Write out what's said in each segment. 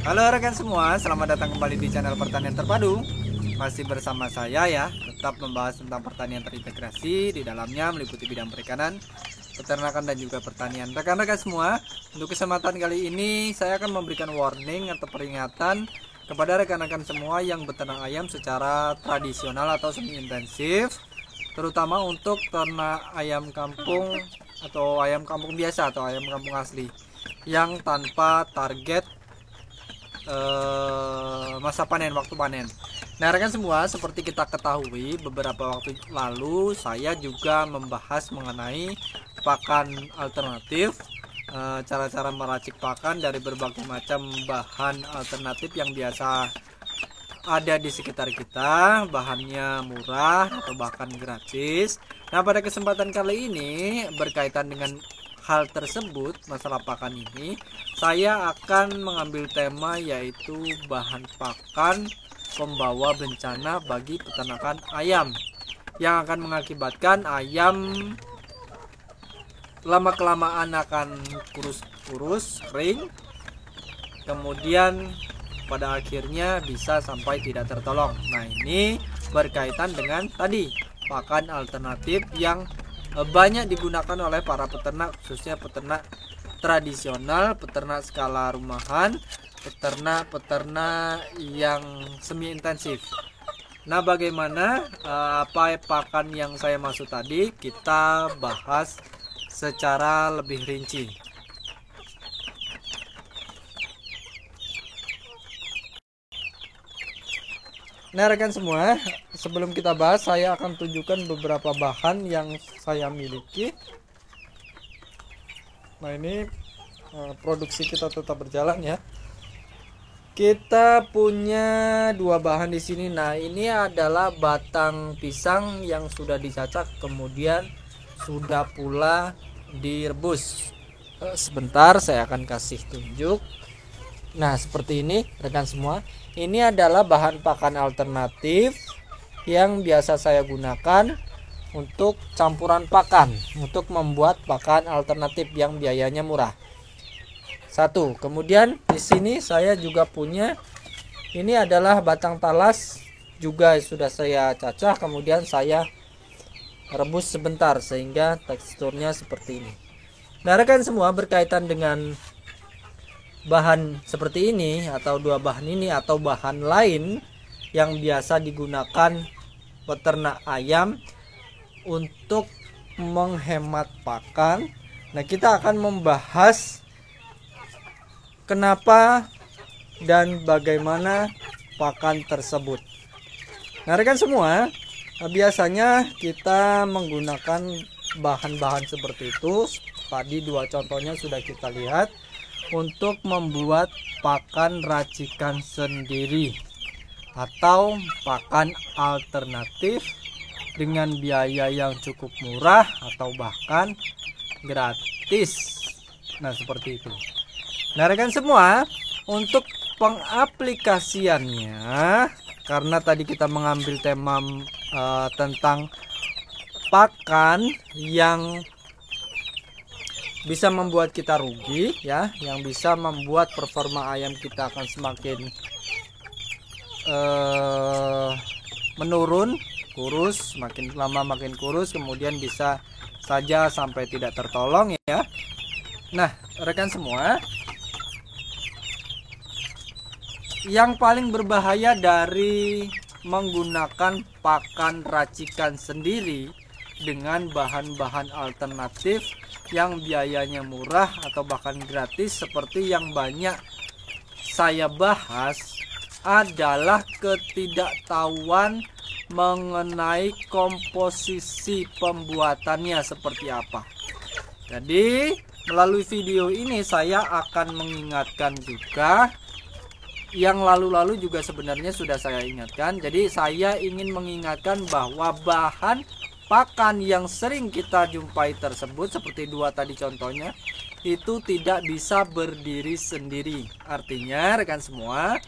Halo rekan semua, selamat datang kembali di channel Pertanian Terpadu. Masih bersama saya ya, tetap membahas tentang pertanian terintegrasi. Di dalamnya meliputi bidang perikanan, peternakan dan juga pertanian. Rekan-rekan semua, untuk kesempatan kali ini saya akan memberikan warning atau peringatan kepada rekan-rekan semua yang beternak ayam secara tradisional atau semi intensif, terutama untuk ternak ayam kampung atau ayam kampung biasa atau ayam kampung asli yang tanpa target masa panen, waktu panen. Nah rekan semua, seperti kita ketahui beberapa waktu lalu saya juga membahas mengenai pakan alternatif, cara-cara meracik pakan dari berbagai macam bahan alternatif yang biasa ada di sekitar kita, bahannya murah atau bahkan gratis. Nah pada kesempatan kali ini berkaitan dengan hal tersebut, masalah pakan ini, saya akan mengambil tema yaitu bahan pakan pembawa bencana bagi peternakan ayam yang akan mengakibatkan ayam lama-kelamaan akan kurus-kurus, kering, kemudian pada akhirnya bisa sampai tidak tertolong. Nah ini berkaitan dengan tadi pakan alternatif yang banyak digunakan oleh para peternak, khususnya peternak tradisional, peternak skala rumahan, peternak yang semi intensif. Nah bagaimana apa pakan yang saya maksud tadi, kita bahas secara lebih rinci. Nah rekan semua, sebelum kita bahas, saya akan tunjukkan beberapa bahan yang saya miliki. Nah ini produksi kita tetap berjalan ya. Kita punya dua bahan di sini. Nah ini adalah batang pisang yang sudah dicacah, kemudian sudah pula direbus. Sebentar, saya akan kasih tunjuk. Nah seperti ini rekan semua. Ini adalah bahan pakan alternatif yang biasa saya gunakan untuk campuran pakan, untuk membuat pakan alternatif yang biayanya murah. Satu, kemudian di sini saya juga punya, ini adalah batang talas, juga sudah saya cacah, kemudian saya rebus sebentar sehingga teksturnya seperti ini. Nah rekan semua, berkaitan dengan bahan seperti ini atau dua bahan ini atau bahan lain yang biasa digunakan peternak ayam untuk menghemat pakan. Nah kita akan membahas kenapa dan bagaimana pakan tersebut. Nah rekan semua, biasanya kita menggunakan bahan-bahan seperti itu. Tadi dua contohnya sudah kita lihat, untuk membuat pakan racikan sendiri atau pakan alternatif dengan biaya yang cukup murah atau bahkan gratis. Nah seperti itu. Nah rekan semua, untuk pengaplikasiannya, karena tadi kita mengambil tema tentang pakan yang bisa membuat kita rugi ya, yang bisa membuat performa ayam kita akan semakin menurun, kurus, makin lama makin kurus, kemudian bisa saja sampai tidak tertolong ya. Nah rekan semua, yang paling berbahaya dari menggunakan pakan racikan sendiri dengan bahan-bahan alternatif yang biayanya murah atau bahkan gratis seperti yang banyak saya bahas adalah ketidaktahuan mengenai komposisi pembuatannya seperti apa. Jadi melalui video ini saya akan mengingatkan juga yang lalu-lalu juga sebenarnya sudah saya ingatkan. Jadi saya ingin mengingatkan bahwa bahan pakan yang sering kita jumpai tersebut, seperti dua tadi contohnya, itu tidak bisa berdiri sendiri. Artinya rekan semua,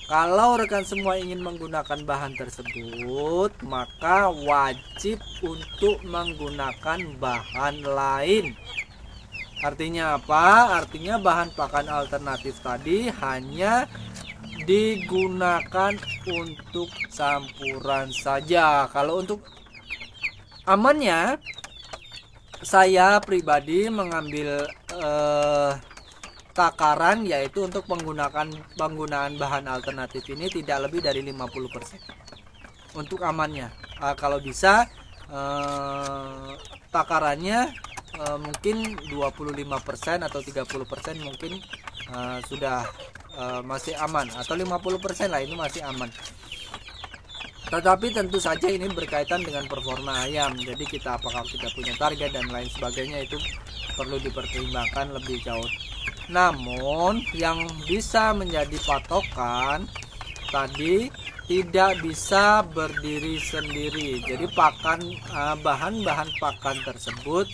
kalau rekan semua ingin menggunakan bahan tersebut, maka wajib untuk menggunakan bahan lain Artinya apa? Artinya bahan pakan alternatif tadi hanya digunakan untuk campuran saja. Kalau untuk amannya, saya pribadi mengambil takaran yaitu untuk penggunaan bahan alternatif ini tidak lebih dari 50% untuk amannya. Kalau bisa takarannya mungkin 25% atau 30% mungkin sudah masih aman, atau 50% lah, ini masih aman. Tetapi tentu saja ini berkaitan dengan performa ayam. Jadi apakah kita punya target dan lain sebagainya, itu perlu dipertimbangkan lebih jauh. Namun yang bisa menjadi patokan tadi tidak bisa berdiri sendiri. Jadi bahan-bahan pakan tersebut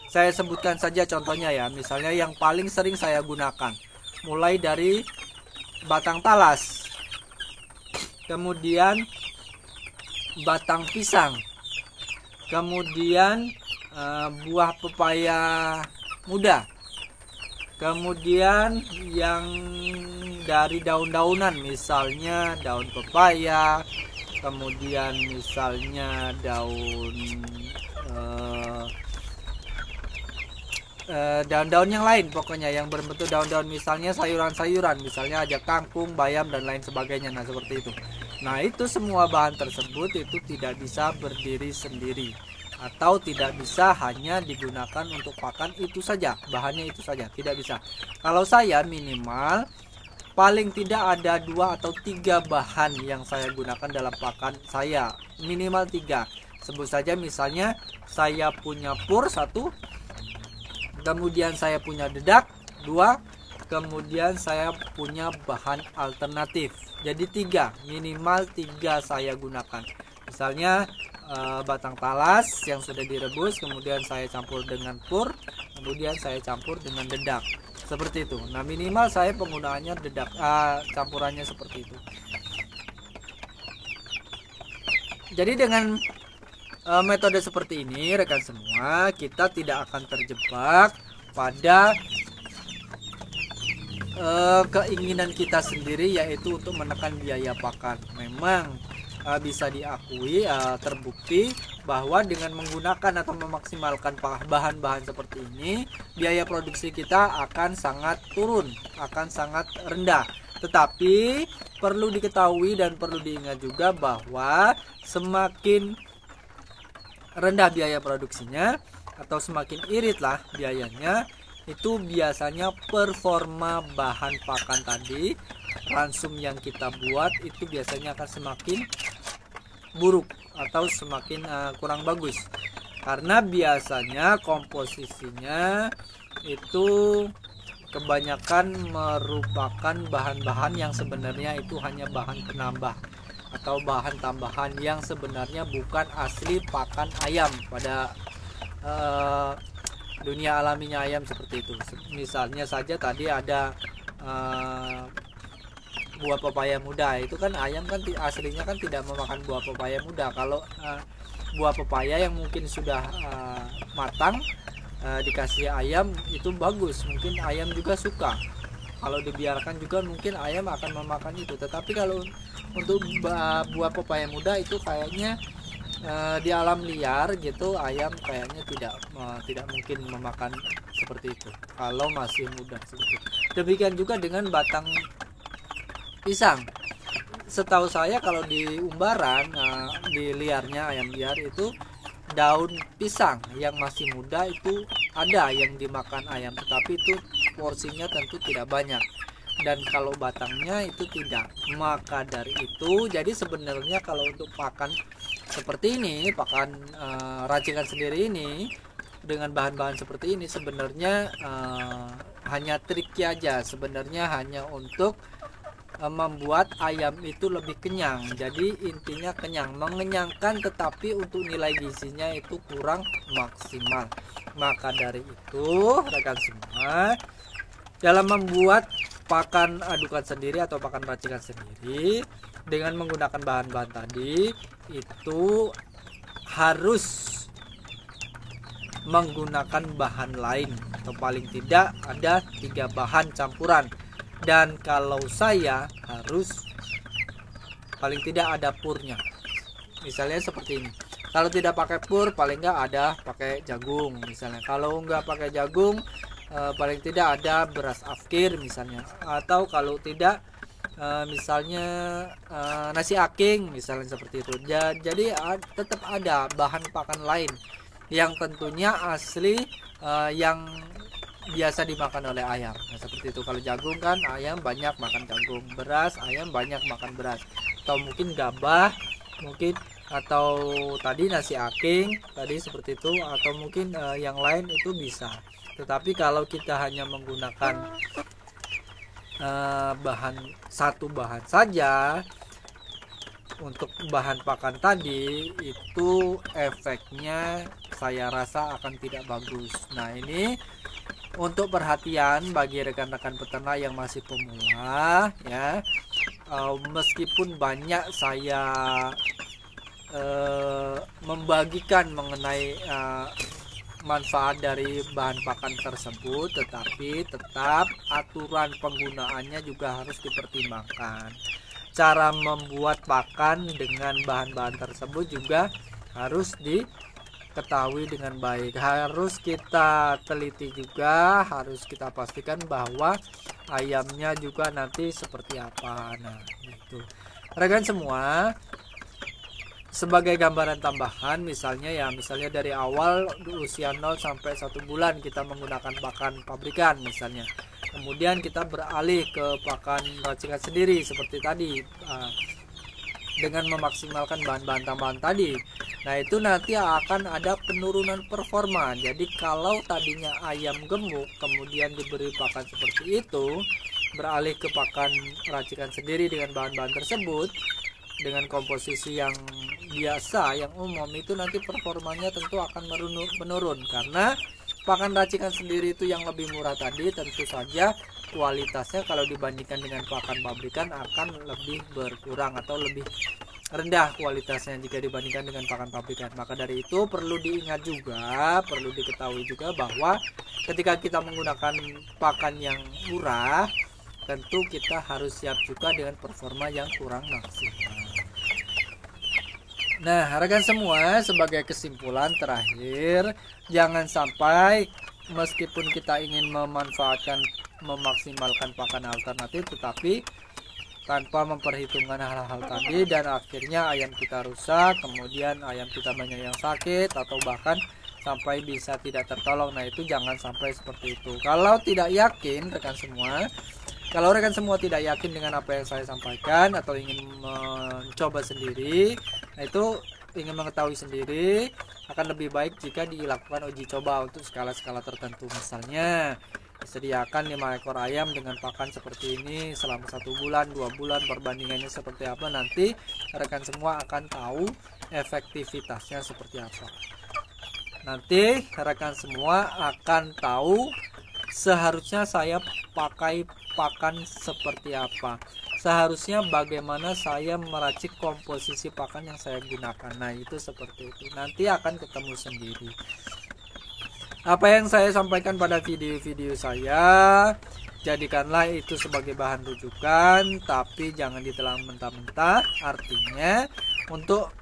saya sebutkan saja contohnya ya. Misalnya yang paling sering saya gunakan, mulai dari batang talas, kemudian batang pisang, kemudian buah pepaya muda, kemudian yang dari daun-daunan, misalnya daun pepaya, kemudian misalnya daun-daun yang lain, pokoknya yang berbentuk daun-daun, misalnya sayuran-sayuran, misalnya ada kangkung, bayam dan lain sebagainya. Nah seperti itu. Nah itu semua bahan tersebut itu tidak bisa berdiri sendiri, atau tidak bisa hanya digunakan untuk pakan itu saja, bahannya itu saja, tidak bisa. Kalau saya minimal paling tidak ada 2 atau 3 bahan yang saya gunakan dalam pakan saya, minimal 3. Sebut saja misalnya saya punya pur 1, kemudian saya punya dedak 2, kemudian saya punya bahan alternatif. Jadi 3, minimal 3 saya gunakan. Misalnya batang talas yang sudah direbus, kemudian saya campur dengan pur, kemudian saya campur dengan dedak, seperti itu. Nah minimal saya penggunaannya dedak, campurannya seperti itu. Jadi dengan metode seperti ini, rekan semua, kita tidak akan terjebak pada keinginan kita sendiri, yaitu untuk menekan biaya pakan. Memang bisa diakui, terbukti bahwa dengan menggunakan atau memaksimalkan bahan-bahan seperti ini, biaya produksi kita akan sangat turun, akan sangat rendah. Tetapi perlu diketahui dan perlu diingat juga bahwa semakin rendah biaya produksinya atau semakin iritlah biayanya, itu biasanya performa bahan pakan tadi, ransum yang kita buat itu biasanya akan semakin buruk atau semakin kurang bagus, karena biasanya komposisinya itu kebanyakan merupakan bahan-bahan yang sebenarnya itu hanya bahan penambah atau bahan tambahan yang sebenarnya bukan asli pakan ayam pada dunia alaminya ayam, seperti itu. Misalnya saja tadi ada buah pepaya muda, itu kan ayam kan aslinya kan tidak memakan buah pepaya muda. Kalau buah pepaya yang mungkin sudah matang dikasih ayam itu bagus, mungkin ayam juga suka. Kalau dibiarkan juga mungkin ayam akan memakan itu. Tetapi kalau untuk buah pepaya muda itu kayaknya di alam liar gitu, ayam kayaknya tidak mungkin memakan seperti itu kalau masih muda seperti itu. Demikian juga dengan batang pisang. Setahu saya kalau di umbaran, di liarnya ayam liar itu, daun pisang yang masih muda itu ada yang dimakan ayam, tetapi itu porsinya tentu tidak banyak, dan kalau batangnya itu tidak. Maka dari itu, jadi sebenarnya kalau untuk pakan seperti ini, pakan racikan sendiri ini dengan bahan-bahan seperti ini, sebenarnya hanya triknya aja, sebenarnya hanya untuk membuat ayam itu lebih kenyang. Jadi intinya kenyang, mengenyangkan, tetapi untuk nilai gizinya itu kurang maksimal. Maka dari itu, rekan semua, dalam membuat pakan adukan sendiri atau pakan racikan sendiri dengan menggunakan bahan-bahan tadi, itu harus menggunakan bahan lain, atau paling tidak ada 3 bahan campuran. Dan kalau saya harus paling tidak ada purnya, misalnya seperti ini. Kalau tidak pakai pur, paling nggak ada pakai jagung misalnya. Kalau nggak pakai jagung, paling tidak ada beras afkir misalnya. Atau kalau tidak, misalnya nasi aking misalnya seperti itu. Jadi tetap ada bahan pakan lain yang tentunya asli, yang biasa dimakan oleh ayam. Nah, seperti itu. Kalau jagung kan ayam banyak makan jagung, beras ayam banyak makan beras, atau mungkin gabah mungkin, atau tadi nasi aking tadi seperti itu, atau mungkin yang lain itu bisa. Tetapi kalau kita hanya menggunakan satu bahan saja untuk bahan pakan tadi, itu efeknya saya rasa akan tidak bagus. Nah, ini untuk perhatian bagi rekan-rekan peternak yang masih pemula ya. Meskipun banyak saya membagikan mengenai manfaat dari bahan pakan tersebut, tetapi tetap aturan penggunaannya juga harus dipertimbangkan. Cara membuat pakan dengan bahan-bahan tersebut juga harus diketahui dengan baik, harus kita teliti juga, harus kita pastikan bahwa ayamnya juga nanti seperti apa. Nah, itu rekan semua, sebagai gambaran tambahan misalnya dari awal usia 0 sampai 1 bulan kita menggunakan pakan pabrikan misalnya, kemudian kita beralih ke pakan racikan sendiri seperti tadi, dengan memaksimalkan bahan-bahan tambahan tadi. Nah, itu nanti akan ada penurunan performa. Jadi kalau tadinya ayam gemuk kemudian diberi pakan seperti itu, beralih ke pakan racikan sendiri dengan bahan-bahan tersebut dengan komposisi yang biasa, yang umum, itu nanti performanya tentu akan menurun, karena pakan racikan sendiri itu yang lebih murah tadi tentu saja kualitasnya kalau dibandingkan dengan pakan pabrikan akan lebih berkurang atau lebih rendah kualitasnya jika dibandingkan dengan pakan pabrikan. Maka dari itu perlu diingat juga, perlu diketahui juga bahwa ketika kita menggunakan pakan yang murah, tentu kita harus siap juga dengan performa yang kurang maksimal. Nah, rekan semua, sebagai kesimpulan terakhir, jangan sampai meskipun kita ingin memaksimalkan pakan alternatif, tetapi tanpa memperhitungkan hal-hal tadi, dan akhirnya ayam kita rusak, kemudian ayam kita banyak yang sakit, atau bahkan sampai bisa tidak tertolong. Nah, itu jangan sampai seperti itu. Kalau tidak yakin rekan semua, kalau rekan semua tidak yakin dengan apa yang saya sampaikan atau ingin mencoba sendiri, nah itu ingin mengetahui sendiri, akan lebih baik jika dilakukan uji coba untuk skala-skala tertentu. Misalnya disediakan 5 ekor ayam dengan pakan seperti ini selama 1 bulan, 2 bulan, perbandingannya seperti apa, nanti rekan semua akan tahu efektivitasnya seperti apa. Nanti rekan semua akan tahu seharusnya saya pakai pakan seperti apa, seharusnya bagaimana saya meracik komposisi pakan yang saya gunakan. Nah, itu seperti itu, nanti akan ketemu sendiri. Apa yang saya sampaikan pada video-video saya, jadikanlah itu sebagai bahan rujukan, tapi jangan ditelan mentah-mentah. Artinya untuk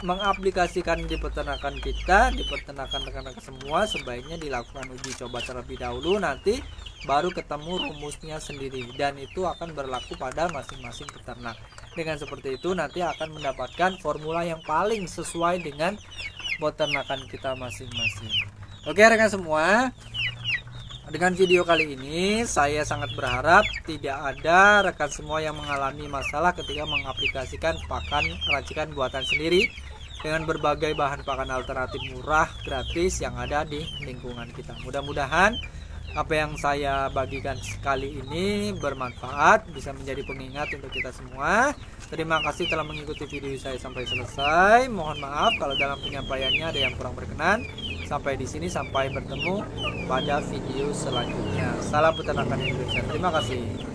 mengaplikasikan di peternakan kita, di peternakan rekan-rekan semua, sebaiknya dilakukan uji coba terlebih dahulu, nanti baru ketemu rumusnya sendiri, dan itu akan berlaku pada masing-masing peternak. Dengan seperti itu nanti akan mendapatkan formula yang paling sesuai dengan peternakan kita masing-masing. Oke rekan semua, dengan video kali ini saya sangat berharap tidak ada rekan semua yang mengalami masalah ketika mengaplikasikan pakan racikan buatan sendiri dengan berbagai bahan pakan alternatif murah gratis yang ada di lingkungan kita. Mudah-mudahan apa yang saya bagikan sekali ini bermanfaat, bisa menjadi pengingat untuk kita semua. Terima kasih telah mengikuti video saya sampai selesai. Mohon maaf kalau dalam penyampaiannya ada yang kurang berkenan. Sampai di sini, sampai bertemu pada video selanjutnya. Salam peternakan Indonesia. Terima kasih.